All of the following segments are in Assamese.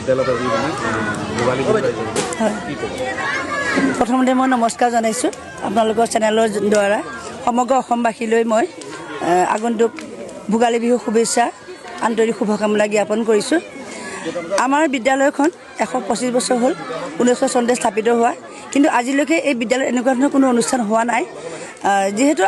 বিদ্যালয়ত আজি মানে ভোগালী কি ক'ব? প্ৰথমতে মই নমস্কাৰ জনাইছোঁ আপোনালোকৰ চেনেলৰ দ্বাৰা সমগ্ৰ অসমবাসীলৈ মই আগন্তুক ভোগালী বিহু শুভেচ্ছা আন্তৰিক শুভকামনা জ্ঞাপন কৰিছোঁ। আমাৰ বিদ্যালয়খন 125 বছৰ হ'ল 1900 চনতে স্থাপিত হোৱা, কিন্তু আজিলৈকে এই বিদ্যালয়ত এনেকুৱা ধৰণৰ কোনো অনুষ্ঠান হোৱা নাই। যিহেতু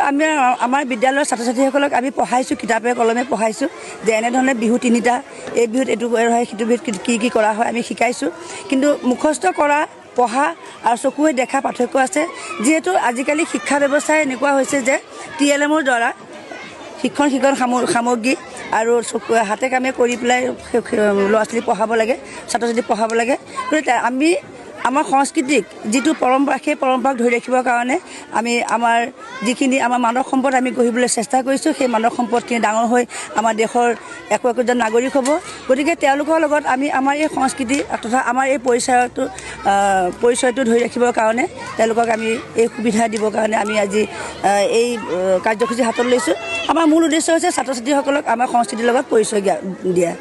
আমাৰ বিদ্যালয়ৰ ছাত্ৰ ছাত্ৰীসকলক আমি পঢ়াইছোঁ, কিতাপে কলমে পঢ়াইছোঁ যে এনেধৰণে বিহু তিনিটা, এই বিহুত এইটো হয়, সিটো বিহুত কি কৰা হয় আমি শিকাইছোঁ। কিন্তু মুখস্থ কৰা, পঢ়া আৰু চকুৱে দেখা পাৰ্থক্য আছে। যিহেতু আজিকালি শিক্ষা ব্যৱস্থাই এনেকুৱা হৈছে যে TLMৰ দ্বাৰা শিক্ষণ সামগ্ৰী আৰু হাতে কামে কৰি পেলাই ল'ৰা ছোৱালী পঢ়াব লাগে, ছাত্ৰ ছাত্ৰী পঢ়াব লাগে। গতিকে আমি আমাৰ সংস্কৃতিক যিটো পৰম্পৰা, সেই পৰম্পৰাক ধৰি ৰাখিবৰ কাৰণে আমি আমাৰ যিখিনি আমাৰ মানৱ সম্পদ আমি গঢ়িবলৈ চেষ্টা কৰিছোঁ, সেই মানৱ সম্পদখিনি ডাঙৰ হৈ আমাৰ দেশৰ একোজন নাগৰিক হ'ব। গতিকে তেওঁলোকৰ লগত আমি আমাৰ এই সংস্কৃতি তথা আমাৰ এই পৰিচয়টো ধৰি ৰাখিবৰ কাৰণে তেওঁলোকক আমি এই সুবিধা দিবৰ কাৰণে আমি আজি এই কাৰ্যসূচী হাতত লৈছোঁ। আমাৰ মূল উদ্দেশ্য হৈছে ছাত্ৰ ছাত্ৰীসকলক আমাৰ সংস্কৃতিৰ লগত পৰিচয় দিয়া।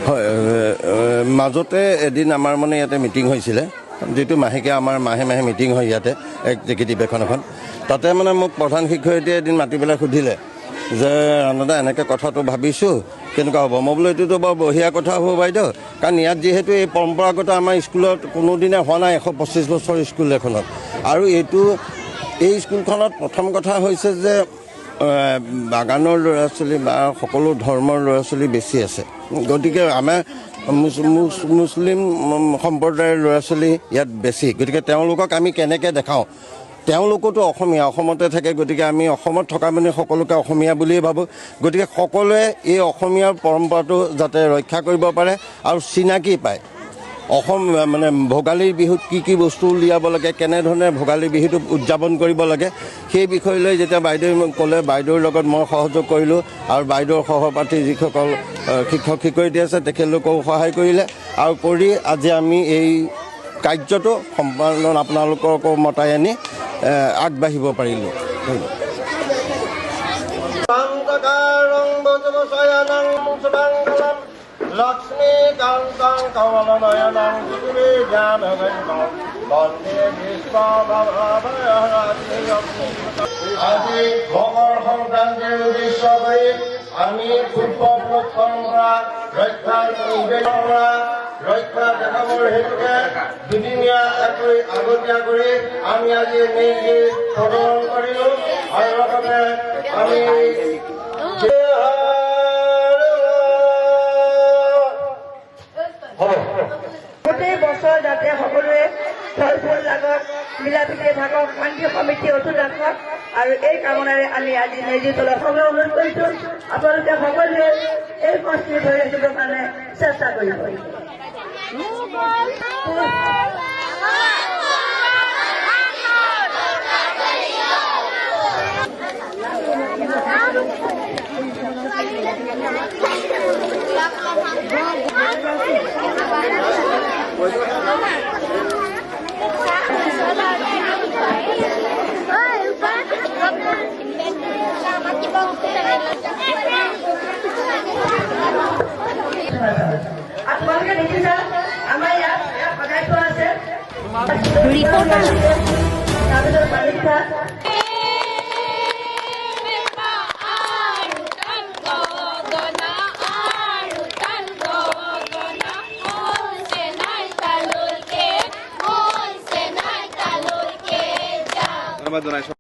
হয়, মাজতে এদিন আমাৰ মানে ইয়াতে মিটিং হৈছিলে, যিটো মাহেকীয়া আমাৰ মাহে মাহে মিটিং হয় ইয়াতে এক্সিকিউটিভ এখন। তাতে মানে মোক প্ৰধান শিক্ষয়িত্ৰীয়ে এদিন মাতি পেলাই সুধিলে যে ৰাণাদা এনেকৈ কথাটো ভাবিছোঁ, কেনেকুৱা হ'ব? মই বোলো এইটোতো বৰ বঢ়িয়া কথা হ'ব বাইদেউ, কাৰণ ইয়াত যিহেতু এই পৰম্পৰাগত আমাৰ স্কুলত কোনোদিনে হোৱা নাই 125 বছৰ স্কুল এখনত। আৰু এই স্কুলখনত প্ৰথম কথা হৈছে যে বাগানৰ ল'ৰা ছোৱালী বা সকলো ধৰ্মৰ ল'ৰা ছোৱালী বেছি আছে। গতিকে আমাৰ মুছলিম সম্প্ৰদায়ৰ ল'ৰা ছোৱালী ইয়াত বেছি। গতিকে তেওঁলোকক আমি কেনেকৈ দেখাওঁ? তেওঁলোকোতো অসমতে থাকে, গতিকে আমি অসমত থকা মানে সকলোকে অসমীয়া বুলিয়েই ভাবোঁ। গতিকে সকলোৱে এই অসমীয়াৰ পৰম্পৰাটো যাতে ৰক্ষা কৰিব পাৰে আৰু চিনাকি পায়। মানে ভোগালী বিহুত কি বস্তু উলিয়াব লাগে, কেনেধৰণে ভোগালী বিহুটো উদযাপন কৰিব লাগে, সেই বিষয় লৈ যেতিয়া বাইদেৱে ক'লে, বাইদেউৰ লগত মই সহযোগ কৰিলোঁ। আৰু বাইদেউৰ সহপাঠী যিসকল শিক্ষক শিক্ষয়িত্ৰী আছে তেখেতলোকেও সহায় কৰিলে। আৰু কৰি আজি আমি এই কাৰ্যটো সম্পাদন আপোনালোককো মতাই আনি আগবাঢ়িব পাৰিলোঁ। লক্ষ্মী কান্তং কমলনয়নং পৃথিবী জ্ঞানগম্যং বন্দে আজি ভোগৰ সংক্ৰান্তিৰ উদ্দেশ্য কৰি আমি পূৰ্বপুৰুষ পৰম্পৰা ৰক্ষা দেখাবৰ হেতুকে দুদিনীয়া আগতীয়া কৰি আমি আজি মেজি প্ৰদৰ্শন কৰিলোঁ। আৰু লগতে আমি গোটেই বছৰ যাতে সকলোৱে ফল ফুল লাগক, মিলা প্ৰীতি থাকক, শান্তি সমিতি অটুট ৰাখক। আৰু এই কামনাৰে আমি আজি মেজি তলত সকলো অনুৰোধ কৰিছোঁ, আপোনালোকে সকলোৱে এই সংস্কৃতি ধৰি ৰাখিবৰ কাৰণে চেষ্টা কৰিব। আপোনালোকে দেখিছে আমাৰ ইয়াত সজাই থোৱা আছে তাৰপিছত বালিকা ধন্যবাদ জনাইছোঁ।